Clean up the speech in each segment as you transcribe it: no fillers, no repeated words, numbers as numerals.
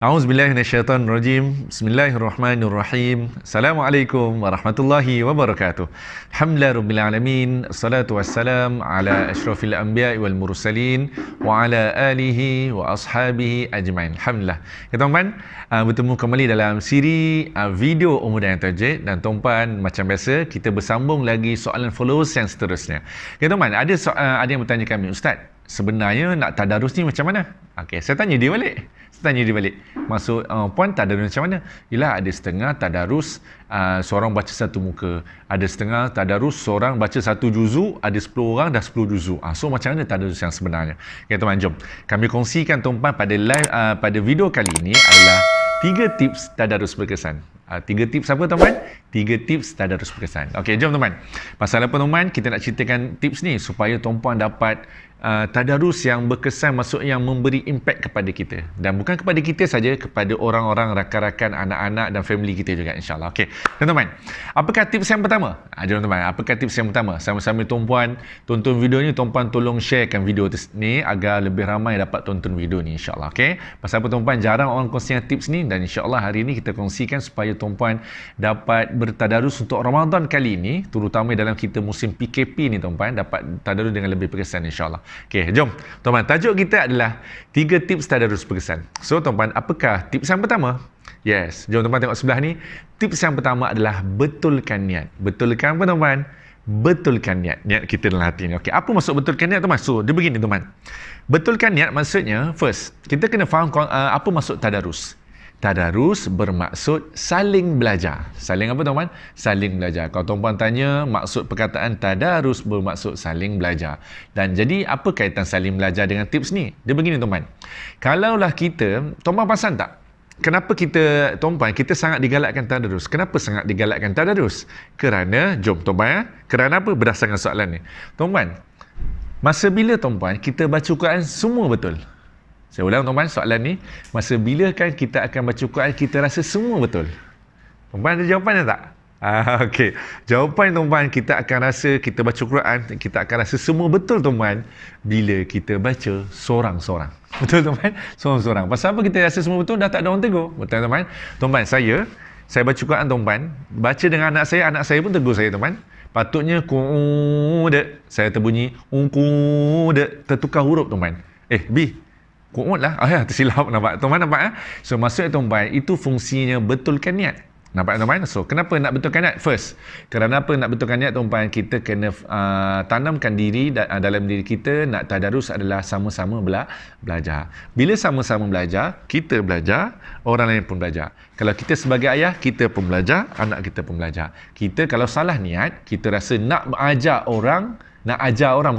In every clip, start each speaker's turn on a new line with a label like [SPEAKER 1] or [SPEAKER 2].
[SPEAKER 1] A'udzubillahiminasyaitonirrajim. Bismillahirrahmanirrahim. Assalamualaikum warahmatullahi wabarakatuh. Alhamdulillahirabbil alamin. Assalatu wassalam ala asyrafil anbiya'i wal mursalin wa ala alihi wa ashabihi ajmain. Alhamdulillah. Ya tuan-tuan, bertemu kembali dalam siri video Umur dan Tajwid, dan tuan-tuan macam biasa kita bersambung lagi soalan followers yang seterusnya. Ya tuan-tuan, ada yang bertanya kami, Ustaz, sebenarnya nak tadarus ni macam mana? Okey, saya tanya dia balik. Maksud puan tadarus macam mana? Yelah, ada setengah tadarus seorang baca satu muka. Ada setengah tadarus seorang baca satu juzuk, ada 10 orang dah 10 juzuk. So macam mana tadarus yang sebenarnya? Okay, teman, jom. Kami kongsikan tuan-tuan pada video kali ini adalah 3 tips tadarus berkesan. 3 tips apa tuan-tuan? 3 tips tadarus berkesan. Okey, jom tuan-tuan. Pasal apa tuan-tuan? Kita nak ceritakan tips ni supaya tuan-tuan dapat tadarus yang berkesan, maksud yang memberi impact kepada kita, dan bukan kepada kita saja, kepada orang-orang, rakan-rakan, anak-anak dan family kita juga, insyaAllah. Okey, teman-teman, apakah tips yang pertama? Jom teman-teman, apakah tips yang pertama? Sama-sama tuan-puan tonton video ni, tuan-puan tolong sharekan video ni agar lebih ramai dapat tonton video ni, insyaAllah. Okey, pasal apa tuan-puan, jarang orang kongsikan tips ni, dan insyaAllah hari ni kita kongsikan supaya tuan-puan dapat bertadarus untuk Ramadan kali ini, terutama dalam kita musim PKP ni tuan-puan, dapat tadarus dengan lebih berkesan, insyaAllah. Okey, jom. Tuan-tuan, tajuk kita adalah 3 tips tadarus berkesan. So, tuan-tuan, apakah tips yang pertama? Yes, jom tuan-tuan tengok sebelah ni. Tips yang pertama adalah betulkan niat. Betulkan apa tuan-tuan? Betulkan niat. Niat kita dalam hati ni. Okey, apa maksud betulkan niat tuan-tuan? So, dia begini tuan-tuan. Betulkan niat maksudnya, first, kita kena faham apa maksud tadarus. Tadarus bermaksud saling belajar. Saling apa tuan-tuan? Saling belajar. Kalau tuan-tuan tanya, maksud perkataan tadarus bermaksud saling belajar. Dan jadi apa kaitan saling belajar dengan tips ni? Dia begini tuan-tuan. Kalaulah kita, tuan-tuan perasan tak? Kenapa tuan-tuan, kita sangat digalakkan tadarus? Kenapa sangat digalakkan tadarus? Kerana, jom tuan-tuan, kerana apa? Berdasarkan soalan ni. Tuan-tuan, masa bila tuan-tuan kita baca Quran semua betul? Saya ulang tuan-tuan, soalan ni, masa bila kan kita akan baca Quran kita rasa semua betul? Tuan-tuan ada jawapannya tak? Okey. Jawapan tuan-tuan, kita akan rasa kita baca Quran, kita akan rasa semua betul tuan-tuan bila kita baca sorang-sorang. Betul tuan-tuan? Sorang-sorang. Pasal apa kita rasa semua betul? Dah tak ada orang tegur. Betul tuan-tuan? Tuan-tuan, saya baca Quran tuan-tuan, baca dengan anak saya pun tegur saya tuan-tuan. Patutnya ku'udet, saya terbunyi ku'udet, tertukar huruf tuan-tuan. B, ku'ud lah. Tersilap, nampak? Tuan-tuan nampak? So, maksudnya tuan-tuan, itu fungsinya betulkan niat. Nampak tuan-tuan? So, kenapa nak betulkan niat? First, kerana apa nak betulkan niat tuan-tuan? Kita kena tanamkan diri dalam diri kita, nak tadarus adalah sama-sama belajar. Bila sama-sama belajar, kita belajar, orang lain pun belajar. Kalau kita sebagai ayah, kita pun belajar, anak kita pun belajar. Kita kalau salah niat, kita rasa nak ajar orang,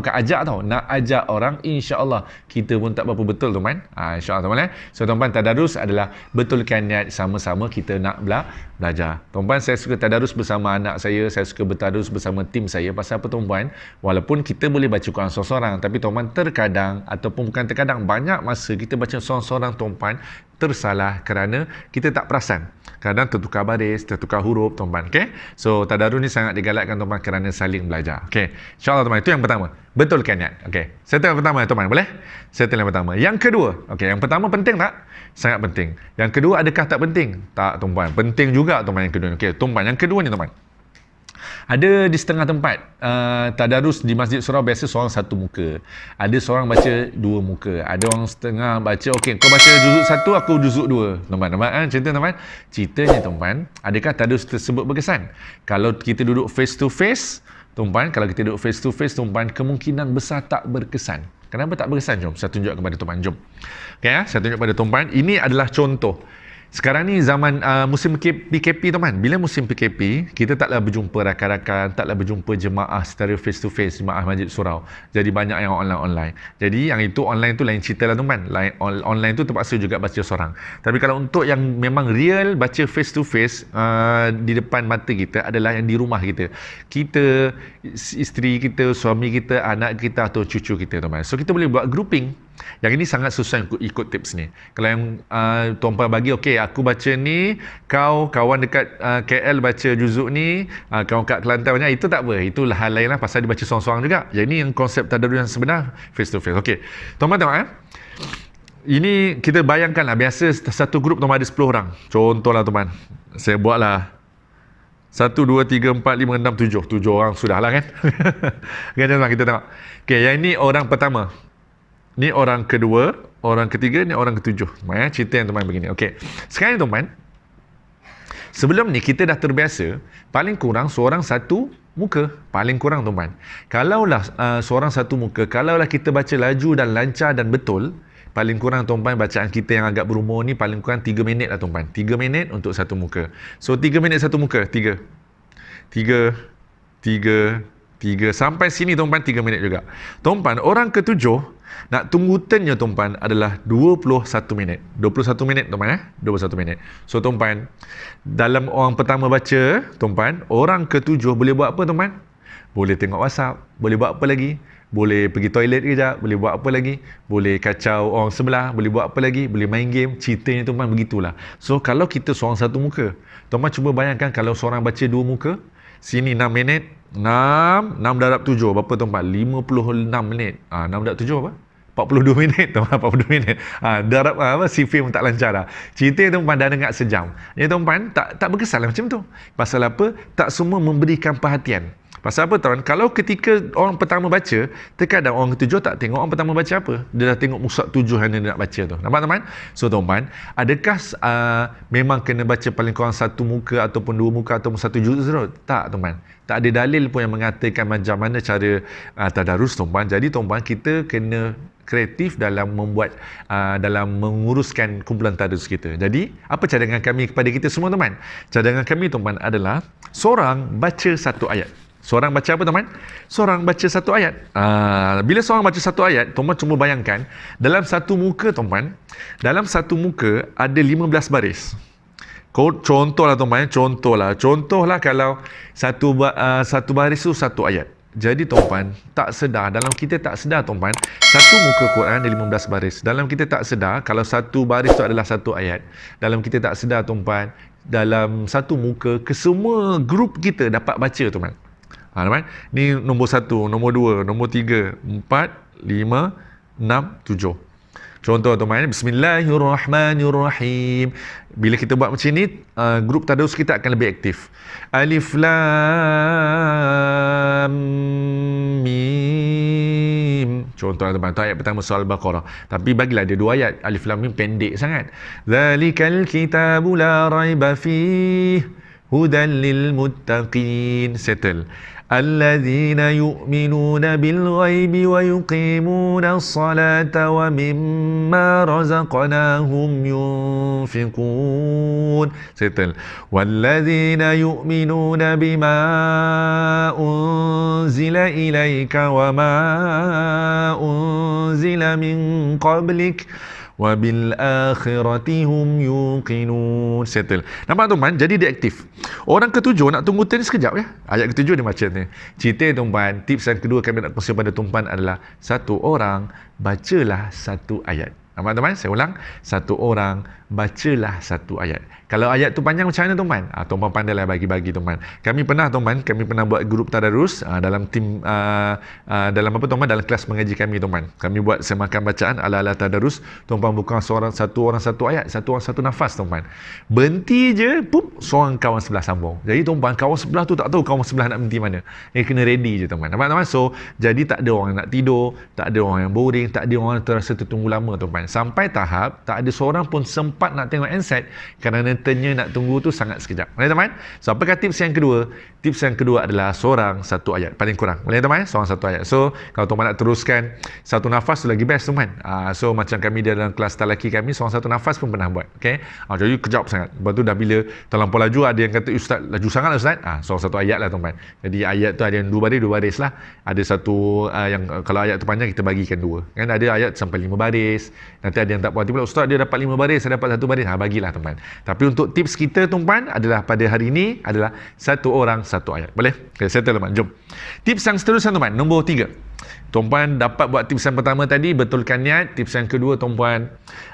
[SPEAKER 1] bukan ajak tau, nak ajak orang, insya-Allah kita pun tak berapa betul tuan-tuan. Insya-Allah tuan-tuan. So tuan-tuan, tadarus adalah betulkan niat, sama-sama kita nak belajar. Tuan-tuan, saya suka tadarus bersama anak saya suka bertadarus bersama tim saya. Pasal apa tuan-tuan? Walaupun kita boleh baca Quran seorang-seorang, tapi tuan-tuan terkadang, ataupun bukan terkadang, banyak masa kita baca seorang-seorang tuan-tuan tersalah kerana kita tak perasan. Kadang tertukar baris, tertukar huruf tuan-tuan. Okay? So tadarus ni sangat digalakkan tuan-tuan kerana saling belajar. Okay? InsyaAllah tuan-tuan, itu yang pertama. Betulkan niat. Okay? Settle yang pertama tuan-tuan, boleh? Settle yang pertama. Yang kedua, okay, yang pertama penting tak? Sangat penting. Yang kedua, adakah tak penting? Tak tuan-tuan. Penting juga tuan-tuan yang kedua. Okay, tuan-tuan, yang kedua ni tuan-tuan. Ada di setengah tempat tadarus di Masjid Surau biasa seorang satu muka. Ada seorang baca dua muka. Ada orang setengah baca, okey, kau baca juzuk satu, aku juzuk dua. Tuan-tuan, nampak cerita tuan-tuan? Ceritanya tuan-tuan, adakah tadarus tersebut berkesan? Kalau kita duduk face to face, tuan-tuan, tuan-tuan, kemungkinan besar tak berkesan. Kenapa tak berkesan? Jom saya tunjuk kepada tuan-tuan. Jom. Okey, saya tunjuk kepada tuan-tuan. Ini adalah contoh. Sekarang ni zaman musim PKP tuan-tuan. Bila musim PKP, kita taklah berjumpa rakan-rakan, taklah berjumpa jemaah secara face to face, jemaah Masjid Surau. Jadi banyak yang online. Jadi yang itu online tu lain cerita lah tuan-tuan. Online tu terpaksa juga baca seorang. Tapi kalau untuk yang memang real baca face to face di depan mata kita adalah yang di rumah kita. Kita, isteri kita, suami kita, anak kita atau cucu kita tuan-tuan. So kita boleh buat grouping. Yang ini sangat susah ikut tips ni. Kalau yang tuan-puan bagi, okey, aku baca ni, kau kawan dekat KL baca juzuk ni, kawan kat Kelantan banyak, itu tak apa. Itulah hal lain lah, pasal dia baca seorang-seorang juga. Jadi ini yang konsep tadarus yang sebenar, face to face. Okey, tuan-puan tengok Ini kita bayangkanlah, biasa satu grup tuan ada 10 orang. Contohlah tuan, saya buatlah 1, 2, 3, 4, 5, 6, 7. 7 orang sudahlah kan. Kan tuan, kita tengok. Okey, yang ini orang pertama. Ni orang kedua, orang ketiga, ni orang ketujuh. Cerita yang tuan begini. Okey. Sekarang ni tuan, sebelum ni kita dah terbiasa paling kurang seorang satu muka, paling kurang tuan. Kalaulah seorang satu muka, kalaulah kita baca laju dan lancar dan betul, paling kurang tuan bacaan kita yang agak berumur ni paling kurang 3 minit lah tuan. 3 minit untuk satu muka. So 3 minit satu muka, 3 sampai sini tuan 3 minit juga. Tuan, orang ketujuh nak tunggu turnnya tuan adalah 21 minit. 21 minit tuan 21 minit. So tuan, dalam orang pertama baca tuan, orang ketujuh boleh buat apa tuan? Boleh tengok WhatsApp, boleh buat apa lagi? Boleh pergi toilet kejap, boleh buat apa lagi? Boleh kacau orang sebelah, boleh buat apa lagi? Boleh main game. Ceritanya tuan begitulah. So kalau kita seorang satu muka, tuan cuba bayangkan kalau seorang baca 2 muka, sini 6 minit, 6 darab 7 berapa tuan? 56 minit. 6 darab 7 apa? 42 minit tuan, 42 minit. Darab si film tak lancar dah. Cerita tuan dah dengar sejam. Jadi tuan tak berkesan macam tu. Pasal apa? Tak semua memberikan perhatian. Pasal apa tuan? Kalau ketika orang pertama baca, terkadang orang ketujuh tak tengok orang pertama baca apa. Dia dah tengok musak 7 yang dia nak baca tu. Nampak tuan? So tuan, adakah memang kena baca paling kurang satu muka ataupun 2 muka ataupun 1 juz? Tak tuan. Tak ada dalil pun yang mengatakan macam mana cara tadarus tuan. Jadi tuan, kita kena kreatif dalam membuat dalam menguruskan kumpulan tadarus kita. Jadi apa cadangan kami kepada kita semua tuan? Cadangan kami tuan adalah seorang baca satu ayat. Seorang baca apa teman? Seorang baca satu ayat. Bila seorang baca satu ayat, tuan cuma bayangkan dalam satu muka tuan, dalam satu muka ada 15 baris. Contohlah tuan, contohlah kalau satu baris tu satu ayat. Jadi tuan, tak sedar, dalam kita tak sedar tuan, satu muka Quran ada 15 baris. Dalam kita tak sedar kalau satu baris tu adalah satu ayat. Dalam kita tak sedar tuan, dalam satu muka kesemua grup kita dapat baca tuan. Ni nombor 1, nombor 2, nombor 3, 4, 5, 6, 7. Contoh tuan, Bismillahirrahmanirrahim. Bila kita buat macam ni, grup tadarus kita akan lebih aktif. Alif Lam Mim. Contoh tuan, ayat pertama surah Al-Baqarah. Tapi bagilah dia 2 ayat. Alif Lam Mim pendek sangat. Zalikal kitabu la raiba fih hudan lil muttaqin. Settle. الذين يؤمنون بالغيب ويقيمون الصلاة ومما رزقناهم ينفقون. Settle. والذين يؤمنون بما أنزل إليك وما أنزل من قبلك wabil akhirati hum yuqinun. Settle. Nampak tuan? Jadi dia aktif. Orang ketujuh nak tunggu turn sekejap ya. Ayat ketujuh dia macam ni. Cerita tuan, tips yang kedua kami nak kongsi pada tuan adalah satu orang bacalah satu ayat. Nampak tuan? Saya ulang. Satu orang bacalah satu ayat. Kalau ayat tu panjang macam mana tuan? Tuan pandailah bagi-bagi tuan. Kami pernah buat grup tadarus dalam tim dalam apa tuan? Dalam kelas mengaji kami tuan. Kami buat semakan bacaan ala-ala tadarus. Tuan bukan satu orang satu ayat, satu orang satu nafas tuan. Berhenti je, pup, seorang kawan sebelah sambung. Jadi tuan, kawan sebelah tu tak tahu kawan sebelah nak berhenti mana. Kena ready je tuan. Nampak tuan? So, jadi tak ada orang nak tidur, tak ada orang yang boring, tak ada orang yang terasa tertunggu lama tuan. Sampai tahap tak ada seorang pun sempat nak tengok handset kerana turnnya nak tunggu tu sangat sekejap. Boleh teman? So apakah tips yang kedua? Tips yang kedua adalah seorang satu ayat paling kurang. Boleh teman? Seorang satu ayat. So kalau teman nak teruskan satu nafas tu lagi best teman. So macam kami dalam kelas talaki kami, seorang satu nafas pun pernah buat. Okey. Jadi kejap sangat. Lepas tu dah bila terlampau laju, ada yang kata ustaz laju sangat ustaz. Seorang satu ayat lah teman. Jadi ayat tu ada yang dua baris lah. Ada satu yang kalau ayat tu panjang kita bagikan 2. Kan ada ayat sampai 5 baris. Nanti ada yang tak puas hati pula, ustaz dia dapat 5 baris, saya dapat 1 baris. Bagilah tuan. Tapi untuk tips kita tuan adalah pada hari ini adalah satu orang satu ayat. Boleh? Okay, settle tuan. Jom. Tips yang seterusnya tuan, nombor 3. Tuan dapat buat tips yang pertama tadi, betulkan niat. Tips yang kedua tuan,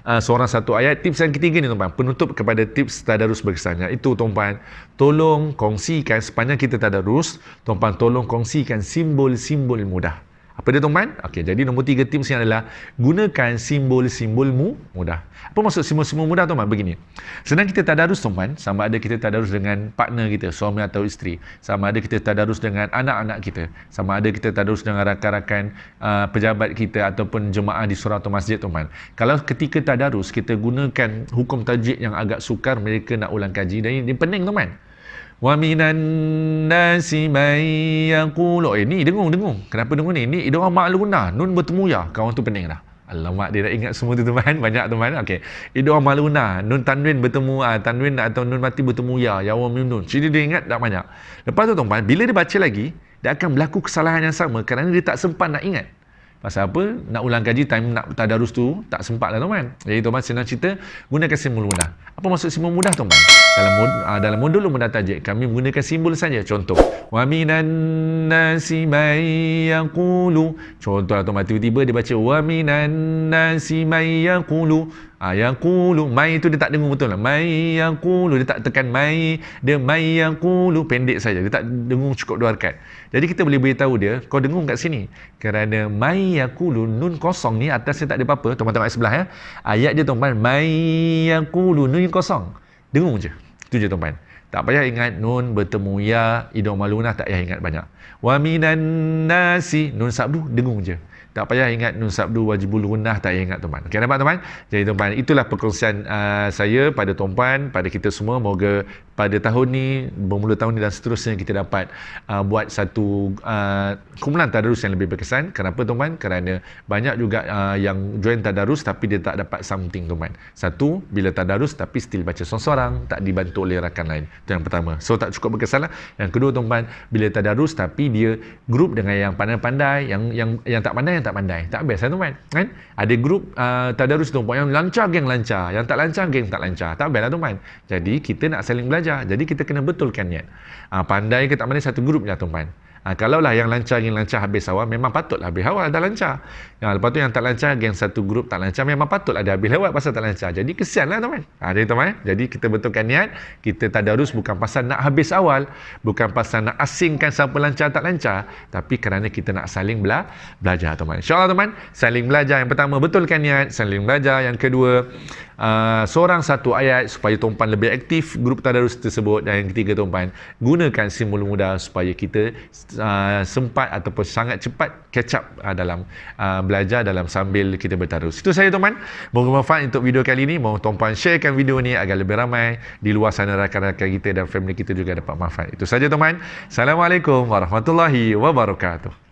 [SPEAKER 1] seorang satu ayat. Tips yang ketiga ni tuan, penutup kepada tips tadarus berkesannya. Itu tuan, tolong kongsikan sepanjang kita tadarus, tuan tolong kongsikan simbol-simbol mudah. Apa dia tuan-tuan? Okey, jadi nombor 3 tips ni adalah gunakan simbol-simbol mudah. Apa maksud simbol-simbol mudah tuan-tuan? Begini. Sedang kita tadarus tuan-tuan, sama ada kita tadarus dengan partner kita, suami atau isteri, sama ada kita tadarus dengan anak-anak kita, sama ada kita tadarus dengan rakan-rakan pejabat kita ataupun jemaah di surau atau masjid tuan-tuan. Kalau ketika tadarus kita gunakan hukum tajwid yang agak sukar, mereka nak ulang kaji, dan ini pening tuan-tuan. Wa minan nasi may yaqulu. Ni dengung. Kenapa dengung ni? Ni idgham ma'lunah, nun bertemu ya. Kawan tu pening dah. Alamak, dia dah ingat semua tu teman. Banyak teman. Okey. Idgham ma'lunah, nun tanwin bertemu tanwin atau nun mati bertemu ya. Ya wa nun. Jadi dia ingat tak banyak. Lepas tu tuan, bila dia baca lagi, dia akan berlaku kesalahan yang sama kerana dia tak sempat nak ingat. Pasal apa? Nak ulang kaji, time nak tadarus tu tak sempat lah tuan-tuan. Jadi tuan-tuan senang cerita, gunakan simbol mudah. Apa maksud simbol mudah tuan-tuan? Dalam modul mudah tajwid kami menggunakan simbol saja. Contoh, wa minan nasi may yaqulu. Contohlah tuan-tuan, tiba-tiba dia baca wa minan nasi may yaqulu. Yaqulu, may tu dia tak dengung betul lah. May yaqulu, dia tak tekan may, dia may yaqulu, pendek saja. Dia tak dengung cukup 2 harakat. Jadi kita boleh beritahu dia, kau dengung kat sini. Kerana may yaqulu, nun kosong ni atasnya tak ada apa-apa. Tuan-tuan tengok ayat sebelah ya. Ayat dia tuan-tuan, may yaqulu, nun kosong. Dengung je. Itu je tuan-tuan. Tak payah ingat nun bertemu ya, idgham ma'lunah, tak payah ingat banyak. Wa minan nasi, nun sabdu, dengung je. Tak payah ingat nun sabdu wajibul gunnah, tak payah ingat tuan-tuan. Okey, nampak tuan-tuan? Jadi tuan-tuan, itulah perkongsian saya pada tuan-tuan, pada kita semua. Moga pada tahun ni, bermula tahun ni dan seterusnya kita dapat buat satu kumpulan tadarus yang lebih berkesan. Kenapa tuan-tuan? Kerana banyak juga yang join tadarus tapi dia tak dapat something tuan-tuan. Satu, bila tadarus tapi still baca seorang-seorang, tak dibantu oleh rakan lain. Itu yang pertama. So tak cukup berkesan lah. Yang kedua tuan-tuan, bila tadarus tapi dia grup dengan yang pandai-pandai, yang tak pandai, yang tak pandai. Tak best lah tuan-tuan. Kan? Ada grup tadarus tuan-tuan, yang lancar geng lancar, yang tak lancar geng tak lancar. Tak best lah tuan-tuan. Jadi kita nak saling belajar. Jadi kita kena betulkan niat. Pandai ke tak pandai satu grup je tuan-tuan. Kalaulah yang lancar geng lancar habis awal, memang patutlah habis awal dah lancar. Lepas tu yang tak lancar geng satu grup tak lancar, memang patutlah dia habis lewat pasal tak lancar. Jadi kesianlah tuan-tuan. Jadi tuan-tuan, jadi kita betulkan niat. Kita tadarus bukan pasal nak habis awal, bukan pasal nak asingkan siapa lancar tak lancar, tapi kerana kita nak saling belajar tuan-tuan. InsyaAllah tuan-tuan, saling belajar. Yang pertama, betulkan niat, saling belajar. Yang kedua, seorang satu ayat supaya tuan-tuan lebih aktif grup tadarus tersebut. Dan yang ketiga tuan-tuan, gunakan simbol mudah supaya kita sempat ataupun sangat cepat catch up dalam belajar dalam sambil kita bertadarus. Itu saja tuan-tuan. Moga manfaat untuk video kali ini. Mohon tuan-tuan sharekan video ni agar lebih ramai di luar sana rakan-rakan kita dan family kita juga dapat manfaat. Itu saja tuan-tuan. Assalamualaikum warahmatullahi wabarakatuh.